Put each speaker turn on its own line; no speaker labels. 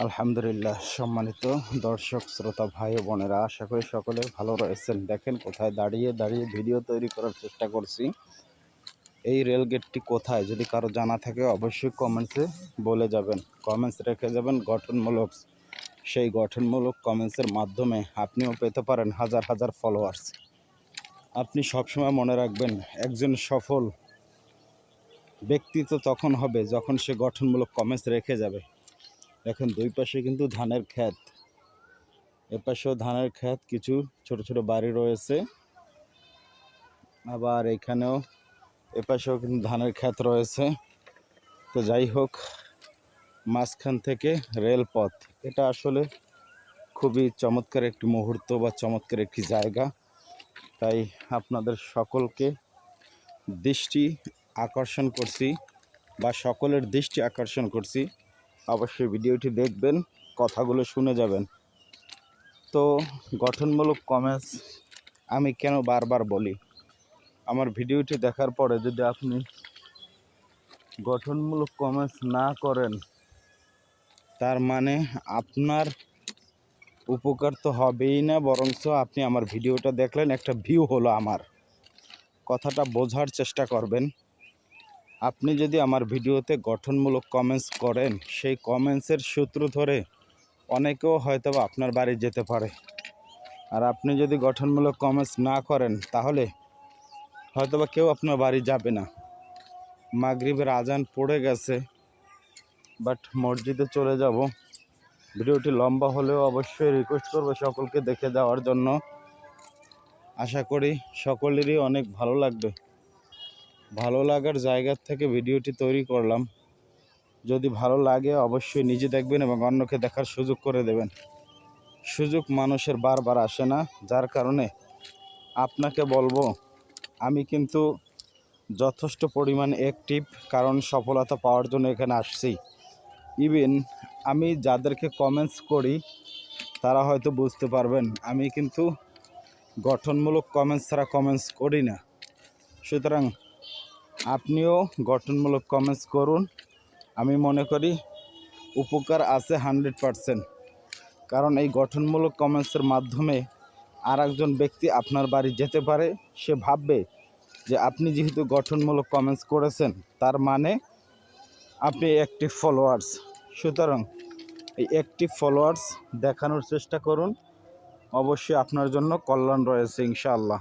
আলহামদুলিল্লাহ। সম্মানিত দর্শক শ্রোতা ভাই ও বোনেরা, আশা করি সকলে ভালো রয়েছেন। দেখেন কোথায় দাঁড়িয়ে দাঁড়িয়ে ভিডিও তৈরি করার চেষ্টা করছি। এই রেলগেটটি কোথায়, যদি কারো জানা থাকে অবশ্যই কমেন্টসে বলে যাবেন, কমেন্টস রেখে যাবেন গঠনমূলক। সেই গঠনমূলক কমেন্টসের মাধ্যমে আপনিও পেতে পারেন হাজার হাজার ফলোয়ার্স। আপনি সবসময় মনে রাখবেন, একজন সফল ব্যক্তি তো তখন হবে যখন সে গঠনমূলক কমেন্টস রেখে যাবে। দেখেন দুই পাশে কিন্তু ধানের ক্ষেত, এপাশেও ধানের ক্ষেত, কিছু ছোট ছোট বাড়ি রয়েছে, আবার এখানেও এপাশেও কিন্তু ধানের ক্ষেত রয়েছে। তো যাই হোক, মাঝখান থেকে রেলপথ, এটা আসলে খুবই চমৎকার একটি মুহূর্ত বা চমৎকার একটি জায়গা। তাই আপনাদের সকলকে দৃষ্টি আকর্ষণ করছি বা সকলের দৃষ্টি আকর্ষণ করছি, অবশ্যই ভিডিওটি দেখবেন, কথাগুলো শুনে যাবেন। তো গঠনমূলক কমেন্টস আমি কেন বারবার বলি, আমার ভিডিওটি দেখার পরে যদি আপনি গঠনমূলক কমেন্টস না করেন, তার মানে আপনার উপকার তো হবেই না, বরঞ্চ আপনি আমার ভিডিওটা দেখলেন, একটা ভিউ হলো আমার। কথাটা বোঝার চেষ্টা করবেন। আপনি যদি আমার ভিডিওতে গঠনমূলক কমেন্টস করেন, সেই কমেন্টসের সূত্র ধরে অনেকেও হয়তো আপনার বাড়ি যেতে পারে। আর আপনি যদি গঠনমূলক কমেন্টস না করেন, তাহলে হয়তোবা কেউ আপনার বাড়ি যাবে না। মাগরিবের আজান পড়ে গেছে, বাট মসজিদে চলে যাব। ভিডিওটি লম্বা হলেও অবশ্যই রিকোয়েস্ট করবো সকলকে দেখে যাওয়ার জন্য। আশা করি সকলেরই অনেক ভালো লাগবে। ভালো লাগার জায়গা থেকে ভিডিওটি তৈরি করলাম। যদি ভালো লাগে অবশ্যই নিজে দেখবেন এবং অন্যকে দেখার সুযোগ করে দেবেন। সুযোগ মানুষের বারবার আসে না, যার কারণে আপনাকে বলবো, আমি কিন্তু যথেষ্ট পরিমাণ অ্যাক্টিভ, কারণ সফলতা পাওয়ার জন্য এখানে আসছি। ইভেন আমি যাদেরকে কমেন্টস করি তারা হয়তো বুঝতে পারবেন, আমি কিন্তু গঠনমূলক কমেন্টস ছাড়া কমেন্টস করি না। সুতরাং আপনিও গঠনমূলক কমেন্টস করুন। আমি মনে করি উপকার আছে 100%, কারণ এই গঠনমূলক কমেন্টসের মাধ্যমে আর একজন ব্যক্তি আপনার বাড়ি যেতে পারে। সে ভাববে যে আপনি যেহেতু গঠনমূলক কমেন্টস করেছেন, তার মানে আপনি অ্যাক্টিভ ফলোয়ার্স। সুতরাং এই অ্যাক্টিভ ফলোয়ার্স দেখানোর চেষ্টা করুন, অবশ্যই আপনার জন্য কল্যাণ রয়েছে ইনশাআল্লাহ।